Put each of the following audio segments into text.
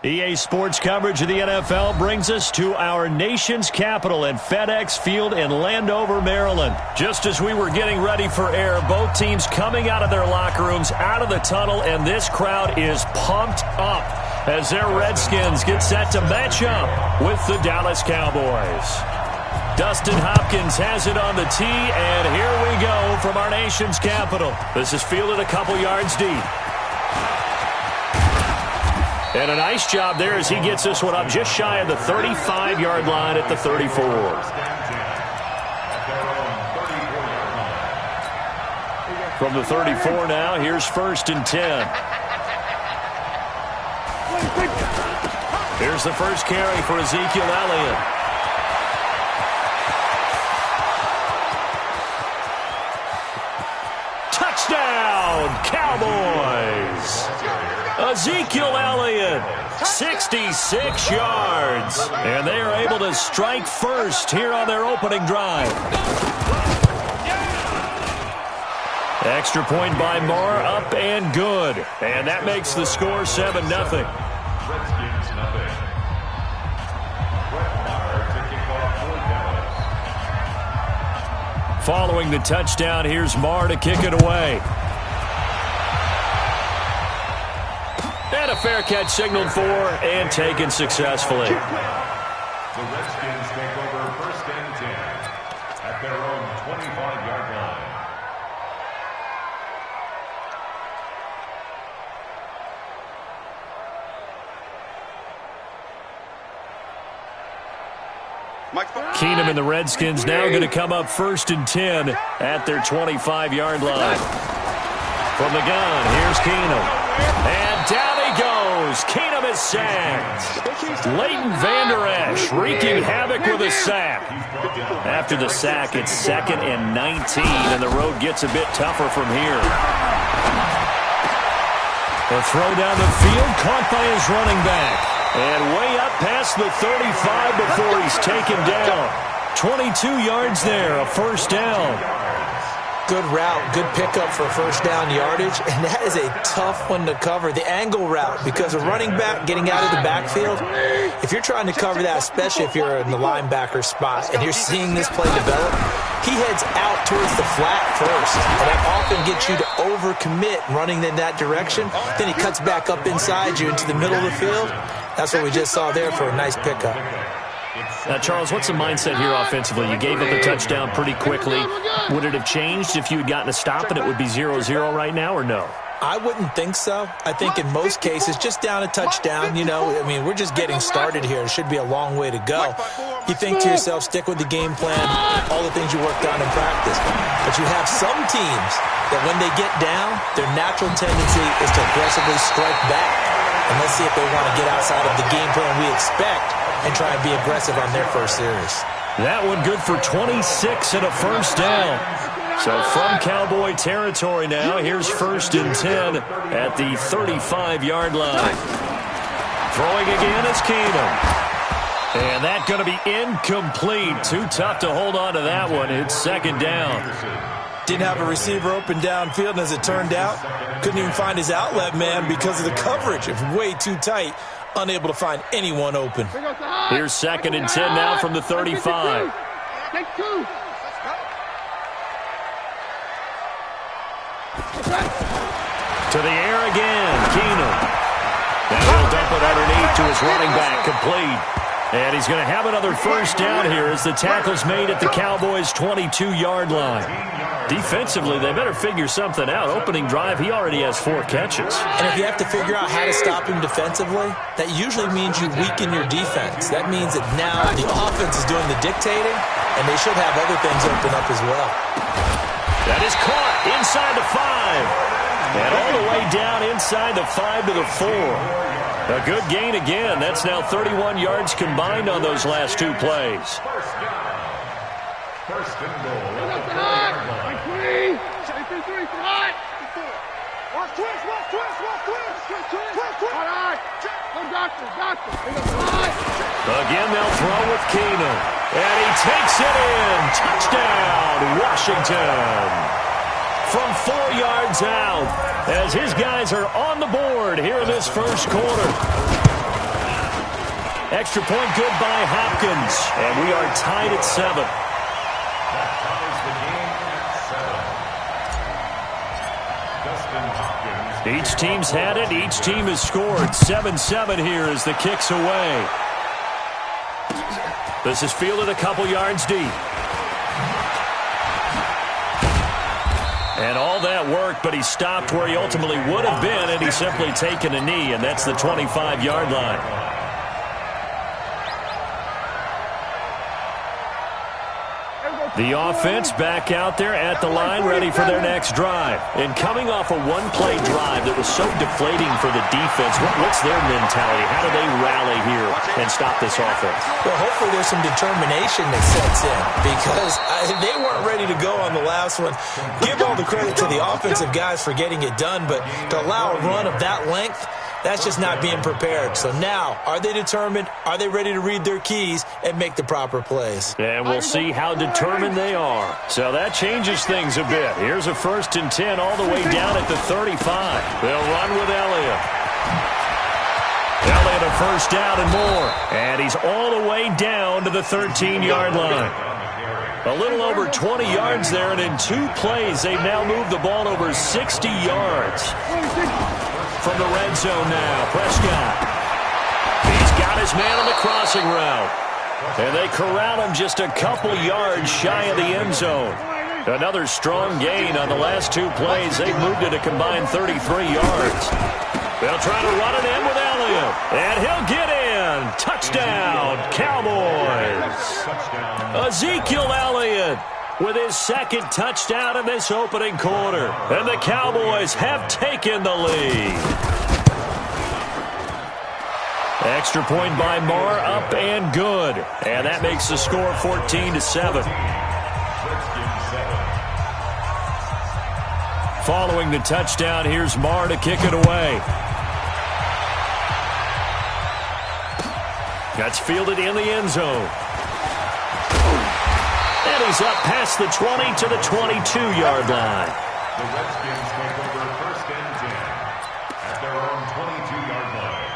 EA Sports coverage of the NFL brings us to our nation's capital at FedEx Field in Landover, Maryland. Just as we were getting ready for air, both teams coming out of their locker rooms, out of the tunnel, and this crowd is pumped up as their Redskins get set to match up with the Dallas Cowboys. Dustin Hopkins has it on the tee, and here we go from our nation's capital. This is fielded a couple yards deep. And a nice job there as he gets this one up just shy of the 35-yard line at the 34. From the 34 now, here's 1st and 10. Here's the first carry for Ezekiel Elliott. Touchdown, Cowboys! Ezekiel Elliott, 66 yards. And they are able to strike first here on their opening drive. Extra point by Marr, up and good. And that makes the score 7-0. Following the touchdown, here's Marr to kick it away. And a fair catch signaled for and taken successfully. The Redskins take over 1st and 10 at their own 25-yard line. Keenum and the Redskins now going to come up 1st and 10 at their 25-yard line. From the gun, here's Keenum. And down he goes. Keenum is sacked. Leighton Vander Esch wreaking havoc with a sack. After the sack, it's 2nd and 19, and the road gets a bit tougher from here. The throw down the field, caught by his running back. And way up past the 35 before he's taken down. 22 yards there, a 1st down. Good route, good pickup for 1st down yardage, and that is a tough one to cover, the angle route, because a running back getting out of the backfield, if you're trying to cover that, especially if you're in the linebacker spot, and you're seeing this play develop, he heads out towards the flat first, and that often gets you to overcommit running in that direction. Then he cuts back up inside you into the middle of the field. That's what we just saw there for a nice pickup. Charles, what's the mindset here offensively? You gave up the touchdown pretty quickly. Would it have changed if you had gotten a stop and it would be 0-0 right now, or no? I wouldn't think so. I think in most cases, just down a touchdown, you know, I mean, we're just getting started here. It should be a long way to go. You think to yourself, stick with the game plan, all the things you worked on in practice. But you have some teams that when they get down, their natural tendency is to aggressively strike back. And let's see if they want to get outside of the game plan we expect and try and be aggressive on their first series. That one good for 26 and a 1st down. So from Cowboy territory now, here's 1st and 10 at the 35-yard line. Throwing again is Keenum. And that's going to be incomplete. Too tough to hold on to that one. It's 2nd down. Didn't have a receiver open downfield, and as it turned out, couldn't even find his outlet man because of the coverage. It was way too tight. Unable to find anyone open. Here's 2nd and 10 now from the 35. Take 2. To the air again, Keenum. Now he'll dump it underneath to his running back, complete. And he's going to have another 1st down here as the tackle's made at the Cowboys' 22-yard line. Defensively, they better figure something out. Opening drive, he already has 4 catches. And if you have to figure out how to stop him defensively, that usually means you weaken your defense. That means that now the offense is doing the dictating, and they should have other things open up as well. That is caught inside the 5. And all the way down inside the 5 to the 4. A good gain again. That's now 31 yards combined on those last 2 plays. First and goal. Again, they'll throw with Keenum. And he takes it in. Touchdown, Washington. From 4 yards out, as his guys are on the board here in this 1st quarter. Extra point good by Hopkins. And we are tied at 7. That ties the game at 7. Dustin Hopkins. Each team's had it. Each team has scored. 7-7 here as the kick's away. This is fielded a couple yards deep. And all that work, but he stopped where he ultimately would have been, and he's simply taken a knee, and that's the 25-yard line. The offense back out there at the line, ready for their next drive. And coming off a one-play drive that was so deflating for the defense, what's their mentality? How do they rally here and stop this offense? Well, hopefully there's some determination that sets in because they weren't ready to go on the last one. Give all the credit to the offensive guys for getting it done, but to allow a run of that length, that's just not being prepared. So now, are they determined? Are they ready to read their keys and make the proper plays? And we'll see how determined they are. So that changes things a bit. Here's a 1st and 10 all the way down at the 35. They'll run with Elliott. Elliott a first down and more. And he's all the way down to the 13-yard line. A little over 20 yards there, and in 2 plays, they've now moved the ball over 60 yards. From the red zone now, Prescott. He's got his man on the crossing route. And they corral him just a couple yards shy of the end zone. Another strong gain on the last 2 plays. They've moved it a combined 33 yards. They'll try to run it in with Elliott. And he'll get in. Touchdown, Cowboys. Ezekiel Elliott with his 2nd touchdown in this opening quarter. And the Cowboys have taken the lead. Extra point by Marr, up and good. And that makes the score 14-7. Following the touchdown, here's Marr to kick it away. That's fielded in the end zone. And he's up past the 20 to the 22-yard line. The Redskins take over 1st and 10 at their own 22-yard line.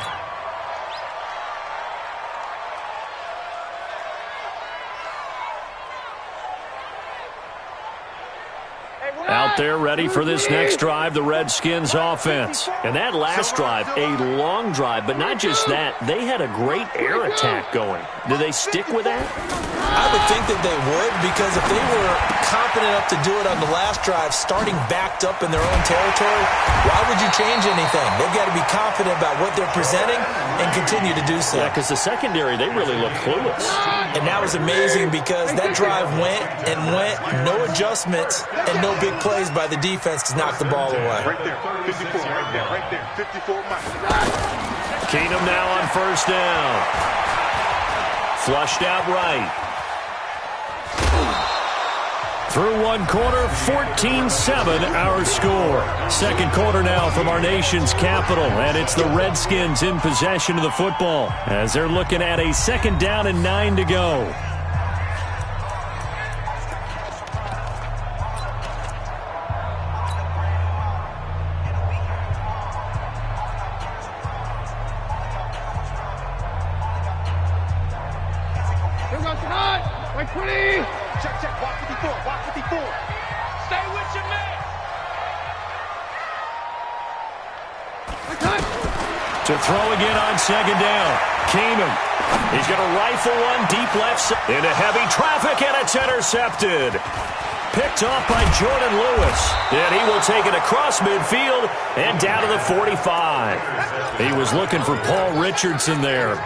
Out there ready for this next drive, the Redskins offense. And that last drive, a long drive, but not just that. They had a great air attack going. Do they stick with that? I would think that they would, because if they were confident enough to do it on the last drive, starting backed up in their own territory, why would you change anything? They've got to be confident about what they're presenting and continue to do so. Yeah, because the secondary, they really look clueless. And that was amazing because that drive went and went, no adjustments and no big plays by the defense to knock the ball away. Right there, 54, right there, 54 miles. Keenum now on 1st down. Flushed out right. Through 1 quarter, 14-7 our score. 2nd quarter now from our nation's capital, and it's the Redskins in possession of the football as they're looking at a 2nd down and 9 to go. Check, walk 54, walk 54. Stay with your man. To throw again on 2nd down. Keenum. He's going to rifle one deep left side into heavy traffic, and it's intercepted. Picked off by Jordan Lewis. And he will take it across midfield and down to the 45. He was looking for Paul Richardson there.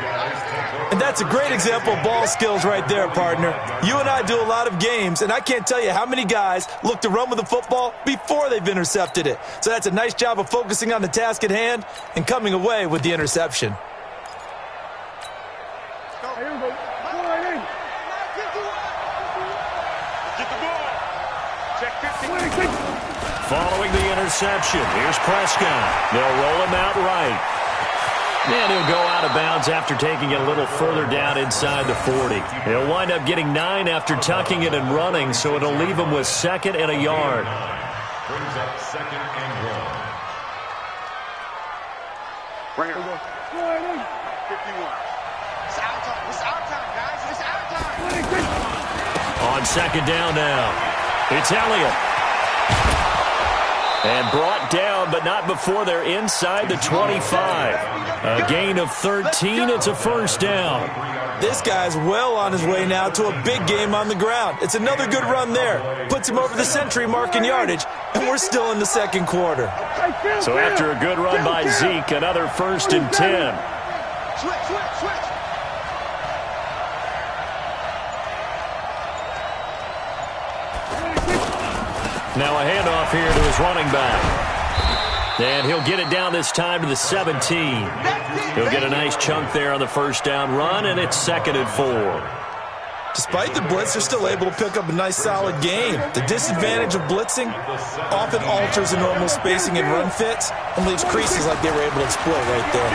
And that's a great example of ball skills right there, partner. You and I do a lot of games, and I can't tell you how many guys look to run with the football before they've intercepted it. So that's a nice job of focusing on the task at hand and coming away with the interception. Following the interception, here's Prescott. They'll roll him out right. And he'll go out of bounds after taking it a little further down inside the 40. He'll wind up getting 9 after tucking it and running, so it'll leave him with 2nd and a yard. Brings up 2nd and 1. Right here. 51. On second down now, it's Elliott. And brought down, but not before they're inside the 25. A gain of 13. It's a first down. This guy's well on his way now to a big game on the ground. It's another good run there. Puts him over the century mark in yardage, and we're still in the second quarter. So after a good run by Zeke, another first and 10. Switch. Now a handoff here to his running back. And he'll get it down this time to the 17. He'll get a nice chunk there on the first down run, and it's 2nd and 4. Despite the blitz, they're still able to pick up a nice solid gain. The disadvantage of blitzing often alters the normal spacing and run fits and leaves creases like they were able to exploit right there.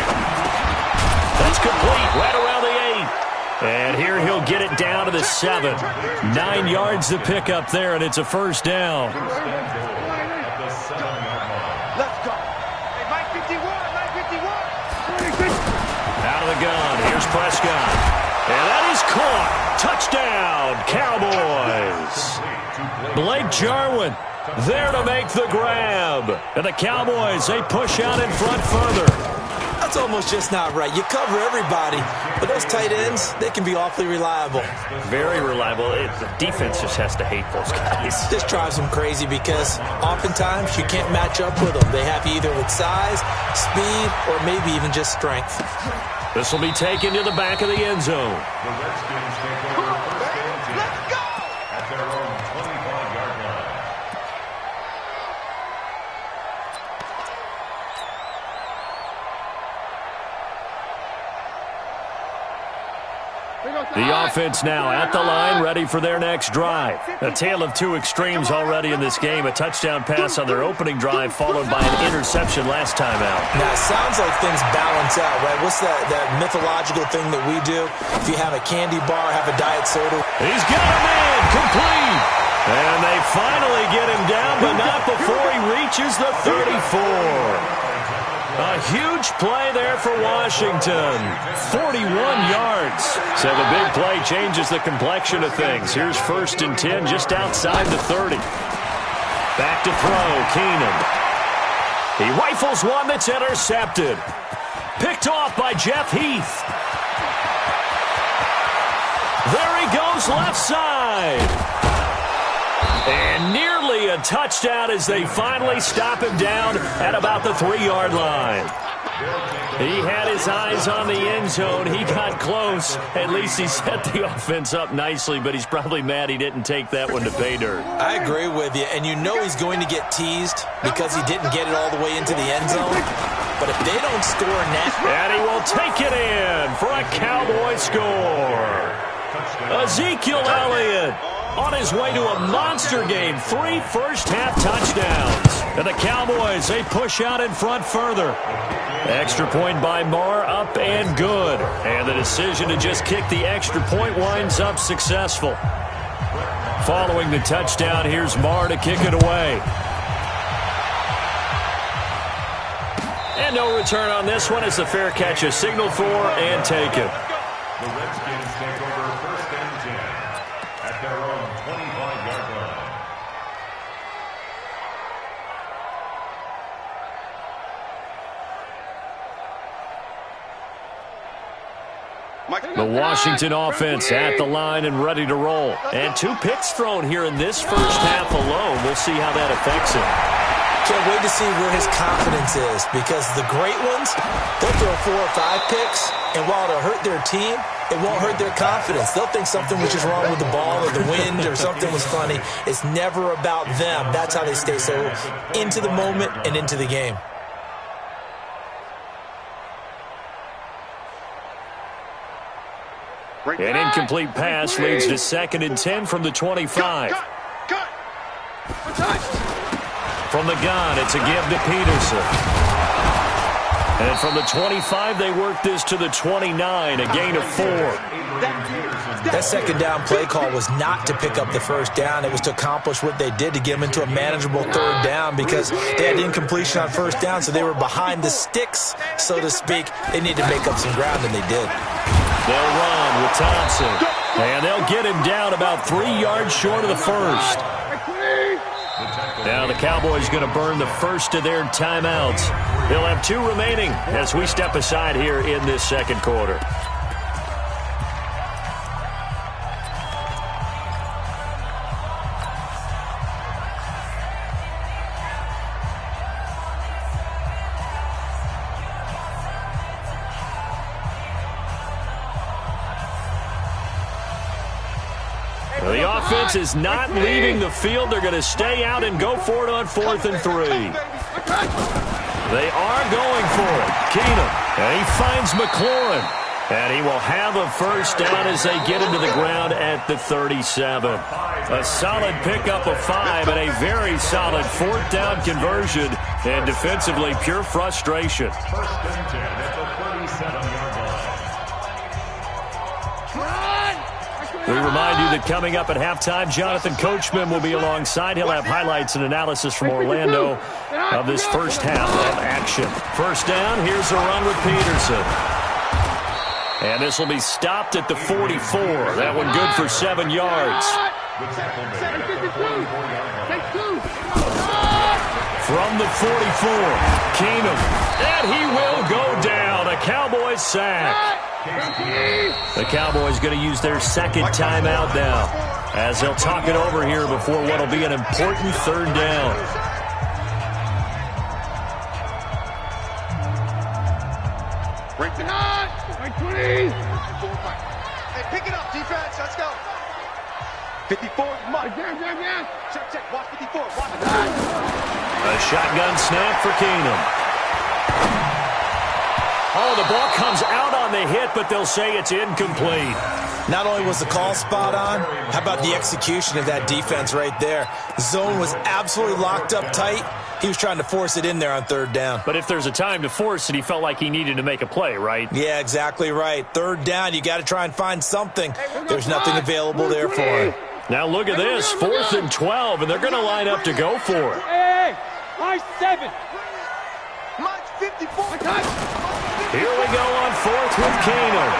That's complete right around the 8. And here he'll get it down to the 7. 9 yards to pick up there, and it's a first down. Let's go. Hey, Mike 51. Out of the gun, here's Prescott. And that is caught. Touchdown, Cowboys. Blake Jarwin there to make the grab. And the Cowboys, they push out in front further. That's almost just not right. You cover everybody, but those tight ends, they can be awfully reliable. Very reliable. The defense just has to hate those guys. This drives them crazy because oftentimes you can't match up with them. They have you either with size, speed, or maybe even just strength. This will be taken to the back of the end zone. The Redskins take over first and 10 at their own 25-yard line. The offense now at the line, ready for their next drive. A tale of two extremes already in this game. A touchdown pass on their opening drive, followed by an interception last time out. Now, it sounds like things balance out, right? What's that mythological thing that we do? If you have a candy bar, have a diet soda. He's got a man, complete. And they finally get him down, but not before he reaches the 34. A huge play there for Washington. 41 yards. So the big play changes the complexion of things. Here's 1st and 10 just outside the 30. Back to throw, Keenan. He rifles one that's intercepted. Picked off by Jeff Heath. There he goes left side. And nearly a touchdown as they finally stop him down at about the 3-yard line. He had his eyes on the end zone. He got close. At least he set the offense up nicely, but he's probably mad he didn't take that one to pay dirt. I agree with you, and you know he's going to get teased because he didn't get it all the way into the end zone. But if they don't score now... And he will take it in for a Cowboy score. Ezekiel Elliott on his way to a monster game. 3 first-half touchdowns. And the Cowboys, they push out in front further. Extra point by Marr, up and good. And the decision to just kick the extra point winds up successful. Following the touchdown, here's Marr to kick it away. And no return on this one as the fair catch is signaled for and taken. The Redskins take over 1st and 10 at their own 25-yard line. The Washington offense at the line and ready to roll. And 2 picks thrown here in this first half alone. We'll see how that affects him. Can't wait to see where his confidence is because the great ones, they'll throw 4 or 5 picks, and while it'll hurt their team, it won't hurt their confidence. They'll think something was just wrong with the ball or the wind or something was funny. It's never about them. That's how they stay so into the moment and into the game. An incomplete pass leads to 2nd and 10 from the 25. From the gun, it's a give to Peterson. And from the 25, they work this to the 29, a gain of 4. That second down play call was not to pick up the first down. It was to accomplish what they did to get them into a manageable 3rd down because they had incompletion on 1st down, so they were behind the sticks, so to speak. They needed to make up some ground, and they did. They'll run with Thompson. And they'll get him down about 3 yards short of the first. Now the Cowboys going to burn the first of their timeouts. They'll have 2 remaining as we step aside here in this second quarter. The offense is not leaving the field. They're going to stay out and go for it on 4th and 3. They are going for it. Keenum, and he finds McLaurin. And he will have a first down as they get into the ground at the 37. A solid pickup of 5 and a very solid 4th down conversion. And defensively, pure frustration. First and 10 at the 37-yard line. We remind you that coming up at halftime, Jonathan Coachman will be alongside. He'll have highlights and analysis from Orlando of this first half of action. First down, here's a run with Peterson. And this will be stopped at the 44. That one good for 7 yards. From the 44, Keenum. And he will go down. A Cowboys sack. The Cowboys going to use their second timeout now as they'll talk it over here before what will be an important 3rd down. Break the knot. 20. Hey, pick it up, defense. Let's go. 54. Come on. Check. Watch 54. Watch. A shotgun snap for Keenum. Oh, the ball comes out on the hit, but they'll say it's incomplete. Not only was the call spot on, how about the execution of that defense right there? Zone was absolutely locked up tight. He was trying to force it in there on 3rd down. But if there's a time to force it, he felt like he needed to make a play, right? Yeah, exactly right. 3rd down, you got to try and find something. There's nothing available there for him. Now look at this, 4th and 12, and they're going to line up to go for it. Hey, my 7. Mine's 54. Here we go on 4th with Keenum.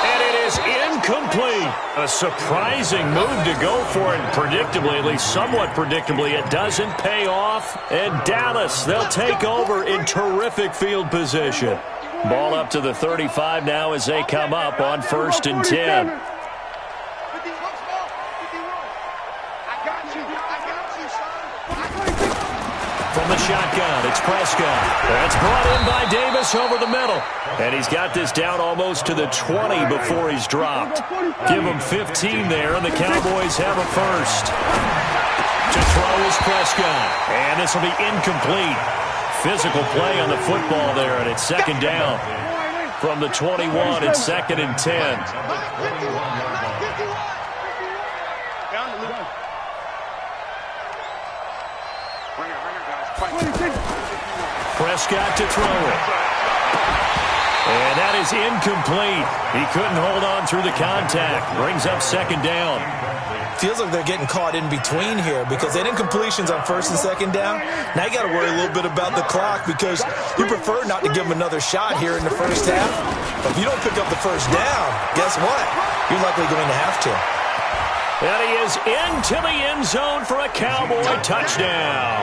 And it is incomplete. A surprising move to go for it. Predictably, at least somewhat predictably, it doesn't pay off. And Dallas, they'll take over in terrific field position. Ball up to the 35 now as they come up on 1st and 10. From the shotgun, it's Prescott. That's brought in by Davis over the middle. And he's got this down almost to the 20 before he's dropped. Give him 15 there, and the Cowboys have a first. To throw is Prescott. And this will be incomplete. Physical play on the football there, and it's 2nd down. From the 21, it's 2nd and 10. Prescott to throw it. And that is incomplete. He couldn't hold on through the contact. Brings up 2nd down. Feels like they're getting caught in between here because they did incompletions on 1st and 2nd down. Now you got to worry a little bit about the clock because you prefer not to give them another shot here in the first half. But if you don't pick up the first down, guess what? You're likely going to have to. And he is into the end zone for a Cowboy touchdown.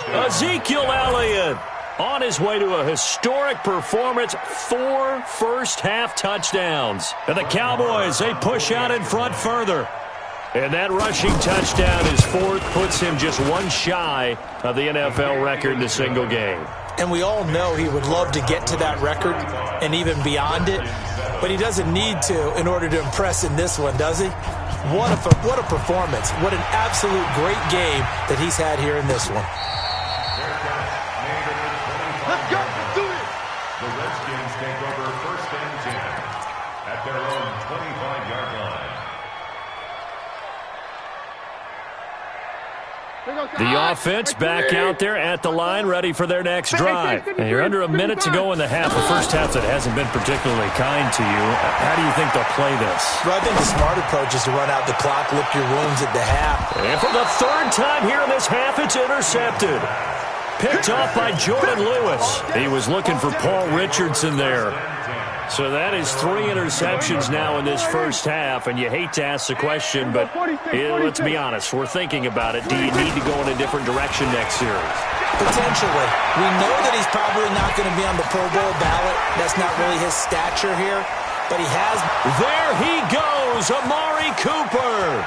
Ezekiel Elliott on his way to a historic performance, 4 first-half touchdowns. And the Cowboys, they push out in front further. And that rushing touchdown is 4th, puts him just 1 shy of the NFL record in a single game. And we all know he would love to get to that record and even beyond it, but he doesn't need to in order to impress in this one, does he? What a performance. What an absolute great game that he's had here in this one. Let's go. Do it. The Redskins take over 1st and 10 at their own 25-yard line. The offense back out there at the line, ready for their next drive. And you're under a minute to go in the half. The first half that hasn't been particularly kind to you. How do you think they'll play this? Well, I think the smart approach is to run out the clock, lick your wounds at the half. And for the 3rd time here in this half, it's intercepted. Picked off by Jordan Lewis. He was looking for Paul Richardson there. So that is 3 interceptions now in this first half, and you hate to ask the question, but let's be honest, we're thinking about it. Do you need to go in a different direction next series? Potentially. We know that he's probably not going to be on the Pro Bowl ballot. That's not really his stature here, but he has. There he goes, Amari Cooper.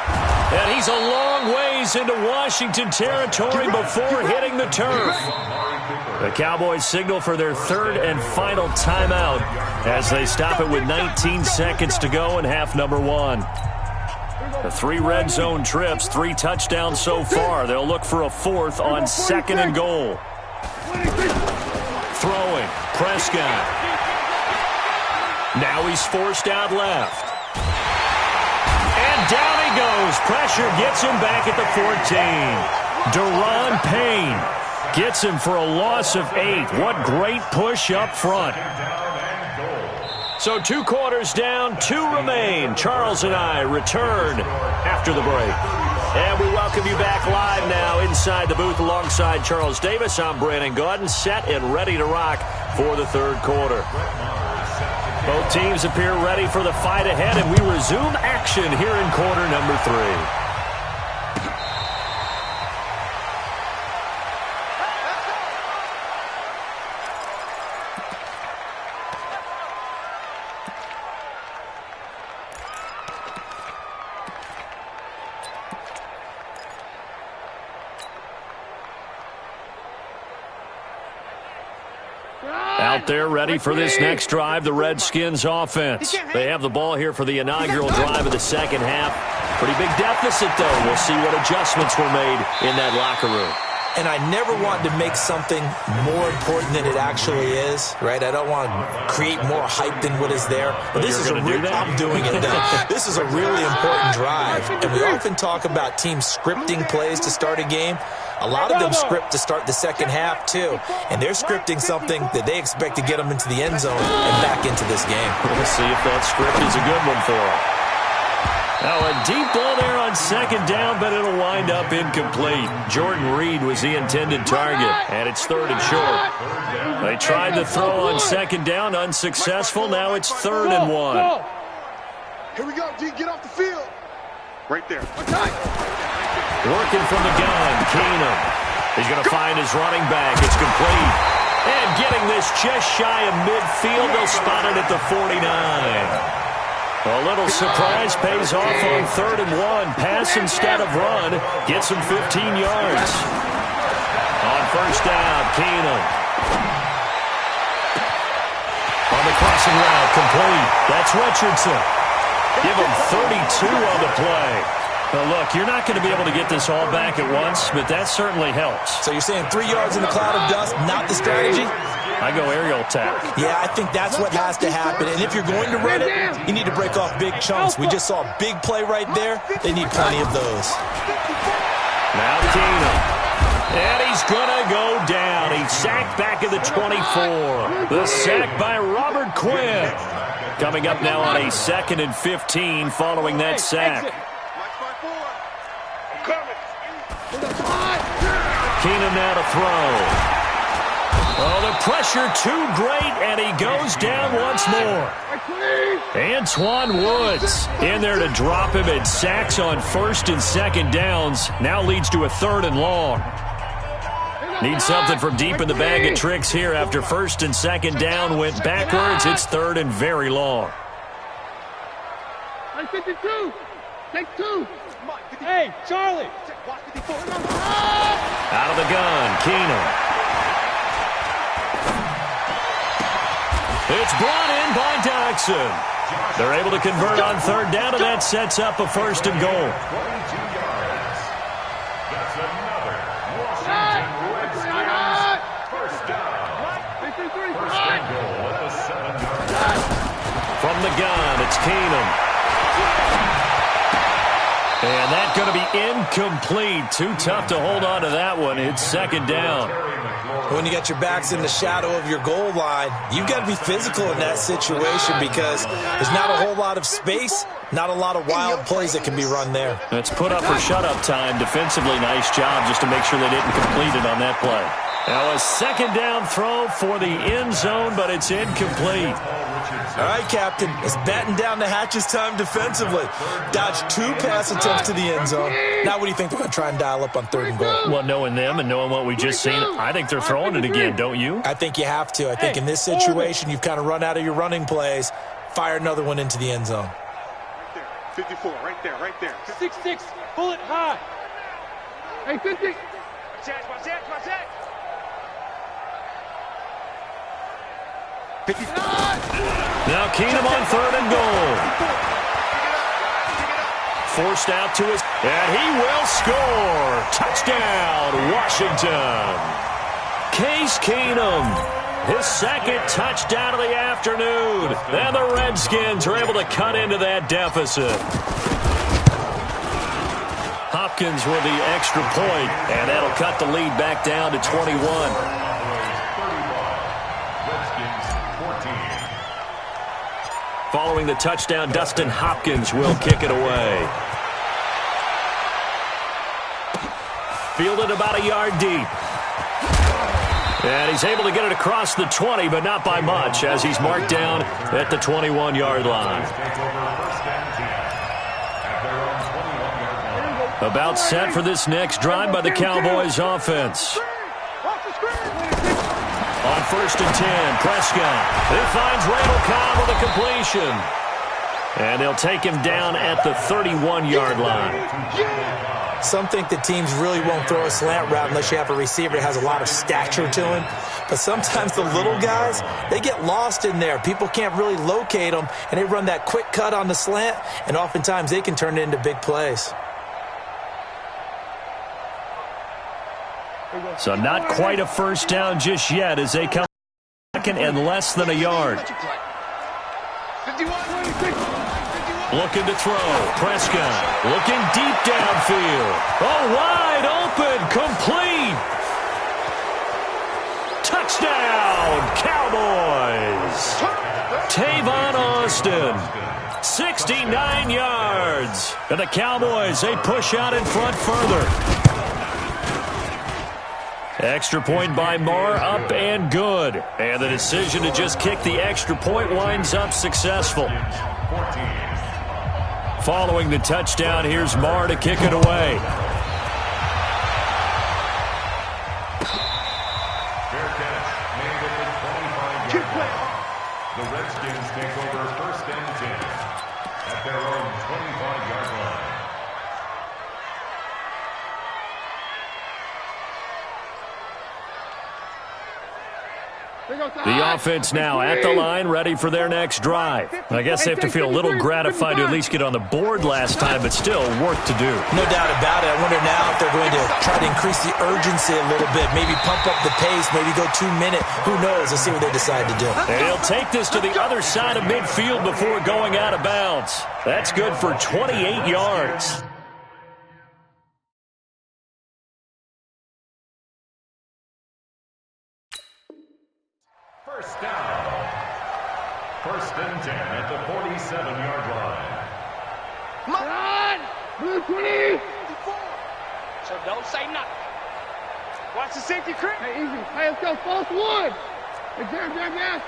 And he's a long ways into Washington territory before hitting the turf. The Cowboys signal for their 3rd and final timeout as they stop it with 19 seconds to go in half number 1. The 3 red zone trips, 3 touchdowns so far. They'll look for a 4th on 2nd and goal. Throwing, Prescott. Now he's forced out left. And down he goes. Pressure gets him back at the 14. Deron Payne gets him for a loss of 8. What great push up front. So 2 quarters down, 2 remain. Charles and I return after the break. And we welcome you back live now inside the booth alongside Charles Davis. I'm Brandon Gaudin, set and ready to rock for the 3rd quarter. Both teams appear ready for the fight ahead, and we resume action here in quarter number 3. Out there ready for this next drive, the Redskins offense. They have the ball here for the inaugural drive of the 2nd half. Pretty big deficit, though. We'll see what adjustments were made in that locker room. And I never want to make something more important than it actually is, right? I don't want to create more hype than what is there. But this is I'm doing it now. This is a really important drive. And we often talk about teams scripting plays to start a game. A lot of them script to start the 2nd half, too. And they're scripting something that they expect to get them into the end zone and back into this game. We'll see if that script is a good one for them. Now a deep ball there on 2nd down, but it'll wind up incomplete. Jordan Reed was the intended target, and it's 3rd and short. They tried to throw on 2nd down, unsuccessful. Now it's 3rd and 1. Here we go, D. Get off the field. Right there. Working from the gun, Keenum. He's going to find his running back. It's complete. And getting this just shy of midfield, they'll spot it at the 49. A little surprise pays off on 3rd and 1. Pass instead of run. Gets him 15 yards. On 1st down, Keenum. On the crossing route, complete. That's Richardson. Give him 32 on the play. Now look, you're not going to be able to get this all back at once, but that certainly helps. So you're saying 3 yards in the cloud of dust, not the strategy? I go aerial attack. Yeah, I think that's what has to happen. And if you're going to run it, you need to break off big chunks. We just saw a big play right there. They need plenty of those. Now Keenum. And he's going to go down. He's sacked back at the 24. The sack by Robert Quinn. Coming up now on a 2nd and 15 following that sack. Keenum now to throw. Oh, the pressure too great, and he goes down once more. Antoine Woods in there to drop him, and sacks on 1st and 2nd downs. Now leads to a 3rd and long. Need something from deep in the bag of tricks here after 1st and 2nd down went backwards. It's 3rd and very long. 52. Take 2. Hey, Charlie. Out of the gun, Keenum. It's brought in by Doxson. They're able to convert on 3rd down, and that sets up a 1st and goal. 22 yards. That's another Washington Redskins 1st down. 1st and goal at the 7-yard line. From the gun, it's Keenum. And that's going to be incomplete. Too tough to hold on to that one. It's 2nd down. When you got your backs in the shadow of your goal line, you've got to be physical in that situation because there's not a whole lot of space, not a lot of wild plays that can be run there. That's put up or shut up time. Defensively, nice job just to make sure they didn't complete it on that play. Now a second down throw for the end zone, but it's incomplete. All right, Captain, it's batten down the hatches time defensively. Dodged 2 pass attempts to the end zone. Now what do you think they're going to try and dial up on 3rd and goal? Well, knowing them and knowing what we just seen, I think they're throwing it again, don't you? I think you have to. I think in this situation, you've kind of run out of your running plays. Fire another one into the end zone. Right there. 54, right there, right there. 6-6, pull it high. Hey, 50. Watch that. 50. Now Keenum on 3rd and goal. Forced out to his, and he will score. Touchdown, Washington. Case Keenum, his 2nd touchdown of the afternoon. And the Redskins are able to cut into that deficit. Hopkins with the extra point, and that'll cut the lead back down to 21. Following the touchdown, Dustin Hopkins will kick it away. Fielded about a yard deep. And he's able to get it across the 20, but not by much, as he's marked down at the 21-yard line. About set for this next drive by the Cowboys offense. On 1st and 10, Prescott. He finds Randall Cobb with a completion. And they'll take him down at the 31-yard line. Some think that teams really won't throw a slant route unless you have a receiver that has a lot of stature to him. But sometimes the little guys, they get lost in there. People can't really locate them, and they run that quick cut on the slant, and oftentimes they can turn it into big plays. So not quite a first down just yet as they come second and less than a yard. 51. Looking to throw. Prescott looking deep downfield. Oh, wide open. Complete. Touchdown, Cowboys. Tavon Austin. 69 yards. And the Cowboys, they push out in front further. Extra point by Marr, up and good. And the decision to just kick the extra point winds up successful. Following the touchdown, here's Marr to kick it away. Fair catch made at the 25-yard line. The Redskins take over 1st and 10 at their own 25-yard line. The offense now at the line, ready for their next drive. I guess they have to feel a little gratified to at least get on the board last time, but still work to do. No doubt about it. I wonder now if they're going to try to increase the urgency a little bit, maybe pump up the pace, maybe go 2-minute. Who knows? Let's see what they decide to do. And he'll take this to the other side of midfield before going out of bounds. That's good for 28 yards. First down. 1st and 10 at the 47-yard line. Run! Blue 20! So don't say nothing. Watch the safety creep. Hey, easy. Hey, let's go. False 1. Hey, jam.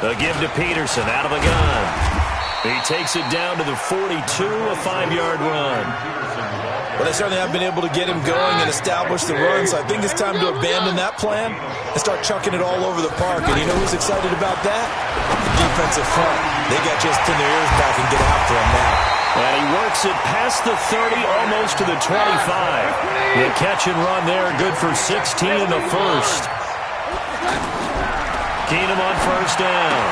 They'll give to Peterson out of the gun. He takes it down to the 42, a 5-yard run. Well, they certainly have been able to get him going and establish the run, so I think it's time to abandon that plan and start chucking it all over the park. And you know who's excited about that? The defensive front. They got just pin their ears back and get after him now. And he works it past the 30, almost to the 25. The catch and run there, good for 16 in the first. Keenum on 1st down.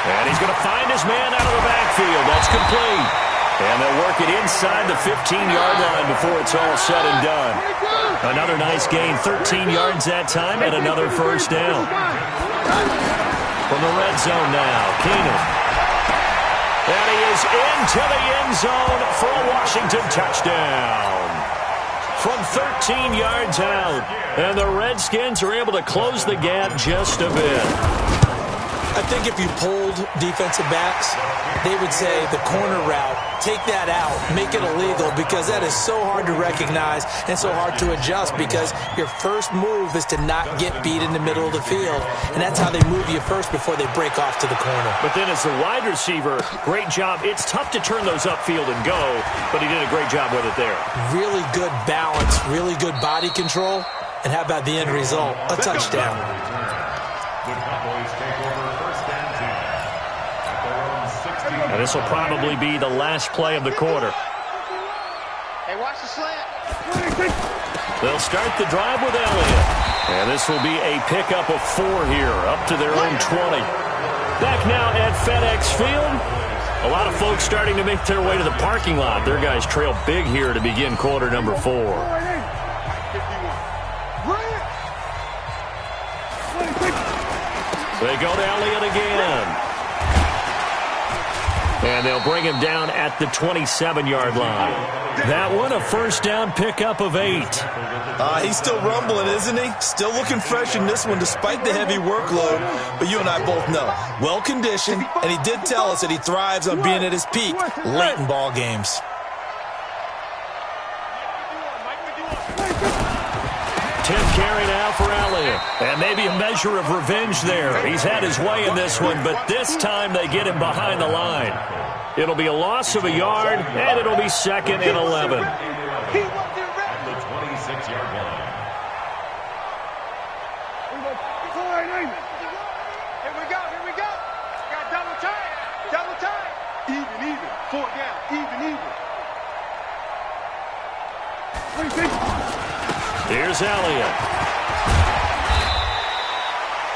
And he's going to find his man out of the backfield. That's complete. And they'll work it inside the 15-yard line before it's all said and done. Another nice gain, 13 yards that time, and another first down. From the red zone now, Keenum. And he is into the end zone for a Washington touchdown. From 13 yards out, and the Redskins are able to close the gap just a bit. I think if you polled defensive backs, they would say the corner route, take that out, make it illegal, because that is so hard to recognize and so hard to adjust, because your first move is to not get beat in the middle of the field, and that's how they move you first before they break off to the corner. But then as the wide receiver, great job. It's tough to turn those upfield and go, but he did a great job with it there. Really good balance, really good body control, and how about the end result? A touchdown. The Cowboys take over first and 10 at their own 16. And this will probably be the last play of the quarter. Hey, watch the slant. They'll start the drive with Elliott. And this will be a pickup of 4 here, up to their own 20. Back now at FedEx Field. A lot of folks starting to make their way to the parking lot. Their guys trail big here to begin quarter number 4. They go to Elliott again. And they'll bring him down at the 27-yard line. That one, a first down pickup of 8. He's still rumbling, isn't he? Still looking fresh in this one despite the heavy workload. But you and I both know, well-conditioned, and he did tell us that he thrives on being at his peak late in ball games. 10th carry now for Elliott. And maybe a measure of revenge there. He's had his way in this one, but this time they get him behind the line. It'll be a loss of a yard, and it'll be 2nd and 11. At the 26-yard line. Here we go. Got double time. Even. 4 down. Even. Here's Elliott.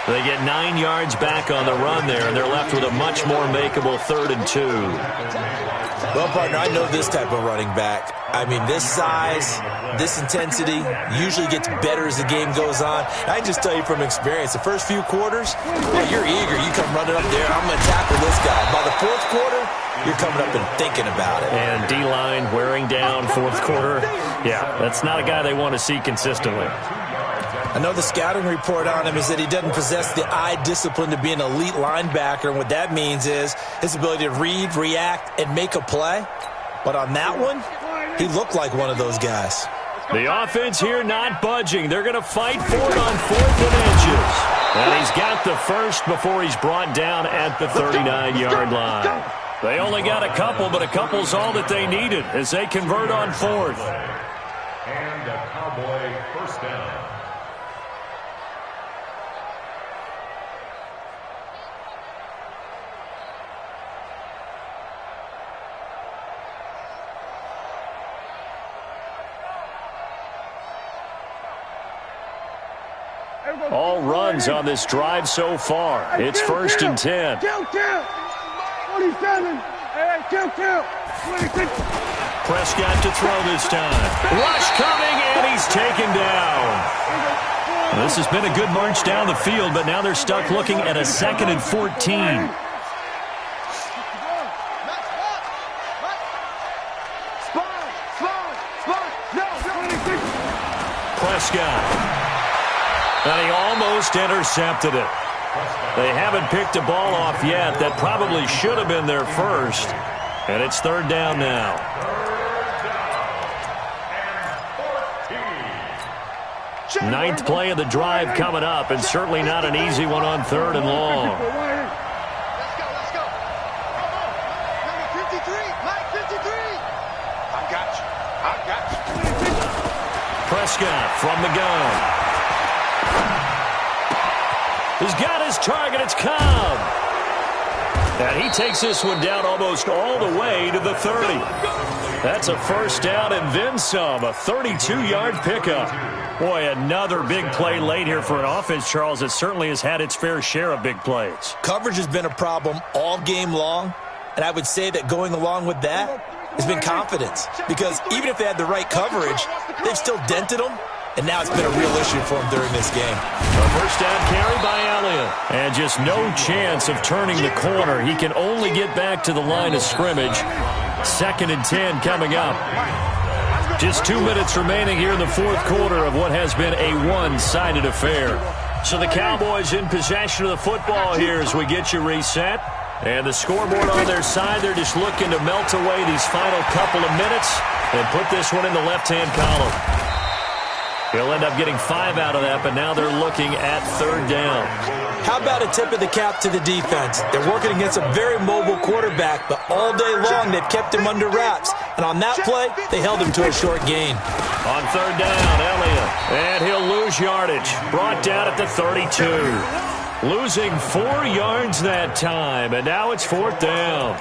They get 9 yards back on the run there, and they're left with a much more makeable 3rd and 2. Well, partner, I know this type of running back. I mean, this size, this intensity usually gets better as the game goes on. I can just tell you from experience, the first few quarters, well, you're eager. You come running up there, I'm going to tackle this guy. By the 4th quarter, you're coming up and thinking about it. And D-line wearing down 4th quarter. Yeah, that's not a guy they want to see consistently. I know the scouting report on him is that he doesn't possess the eye discipline to be an elite linebacker, and what that means is his ability to read, react, and make a play. But on that one, he looked like one of those guys. The offense here not budging. They're going to fight for it on 4th and inches. And he's got the first before he's brought down at the 39-yard line. They only got a couple, but a couple's all that they needed as they convert on 4th. And a Cowboy first down. All runs on this drive so far. It's 1st and 10. 27. Prescott to throw this time. Rush coming, and he's taken down. This has been a good march down the field, but now they're stuck looking at a 2nd and 14. Prescott. And he almost intercepted it. They haven't picked a ball off yet. That probably should have been their first. And it's 3rd down now. 9th play of the drive coming up, and certainly not an easy one on 3rd and long. Let's go. Number 53, Mike 53. I got you. Prescott from the gun. He's got his target. It's Cobb. And he takes this one down almost all the way to the 30. That's a first down and then some. A 32-yard pickup. Boy, another big play late here for an offense, Charles, that certainly has had its fair share of big plays. Coverage has been a problem all game long, and I would say that going along with that has been confidence. Because even if they had the right coverage, they've still dented them. And now it's been a real issue for him during this game. A first down carry by Elliott. And just no chance of turning the corner. He can only get back to the line of scrimmage. 2nd and 10 coming up. Just 2 minutes remaining here in the 4th quarter of what has been a one-sided affair. So the Cowboys in possession of the football here as we get you reset. And the scoreboard on their side, they're just looking to melt away these final couple of minutes and put this one in the left-hand column. He'll end up getting 5 out of that, but now they're looking at 3rd down. How about a tip of the cap to the defense? They're working against a very mobile quarterback, but all day long they've kept him under wraps. And on that play, they held him to a short gain. On 3rd down, Elliott. And he'll lose yardage. Brought down at the 32. Losing 4 yards that time, and now it's 4th down.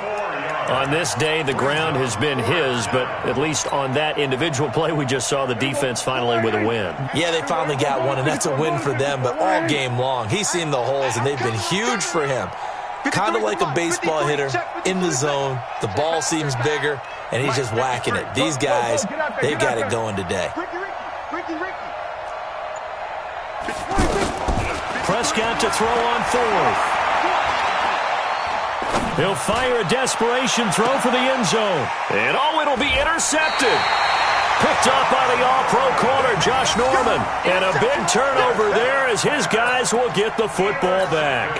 On this day, the ground has been his, but at least on that individual play, we just saw the defense finally with a win. Yeah, they finally got one, and that's a win for them, but all game long, he's seen the holes, and they've been huge for him. Kind of like a baseball hitter in the zone. The ball seems bigger, and he's just whacking it. These guys, they've got it going today. Prescott to throw on 4th. He'll fire a desperation throw for the end zone. And, it'll be intercepted. Picked up by the all-pro corner, Josh Norman. And a big turnover there as his guys will get the football back.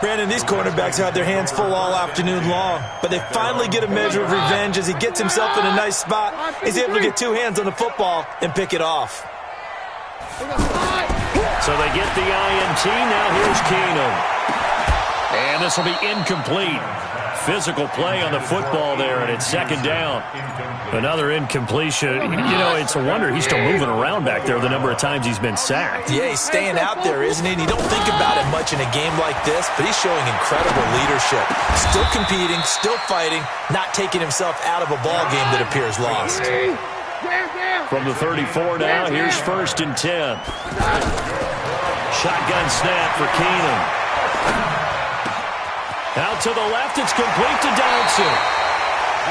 Brandon, these cornerbacks have their hands full all afternoon long, but they finally get a measure of revenge as he gets himself in a nice spot. He's able to get 2 hands on the football and pick it off. So they get the INT. Now here's Keenum. And this will be incomplete. Physical play on the football there, and it's 2nd down. Another incompletion. It's a wonder he's still moving around back there the number of times he's been sacked. Yeah, he's staying out there, isn't he? And you don't think about it much in a game like this, but he's showing incredible leadership. Still competing, still fighting, not taking himself out of a ball game that appears lost. From the 34 now, here's 1st and 10. Shotgun snap for Keenum. Out to the left, it's complete to Donaldson.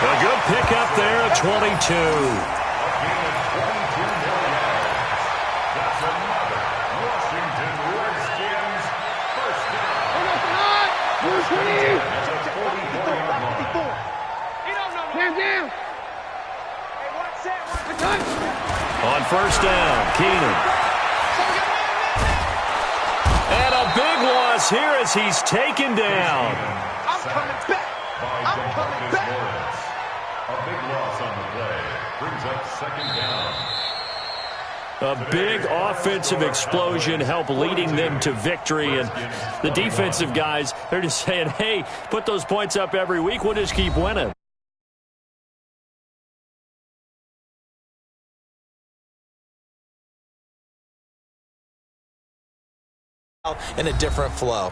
A good pickup there at 22. On 1st down, Keenum. And a big loss here as he's taken down. I'm coming back. I'm coming back. A big loss on the play. Brings up 2nd down. A big offensive explosion helped leading them to victory. And the defensive guys, they're just saying, hey, put those points up every week. We'll just keep winning. In a different flow.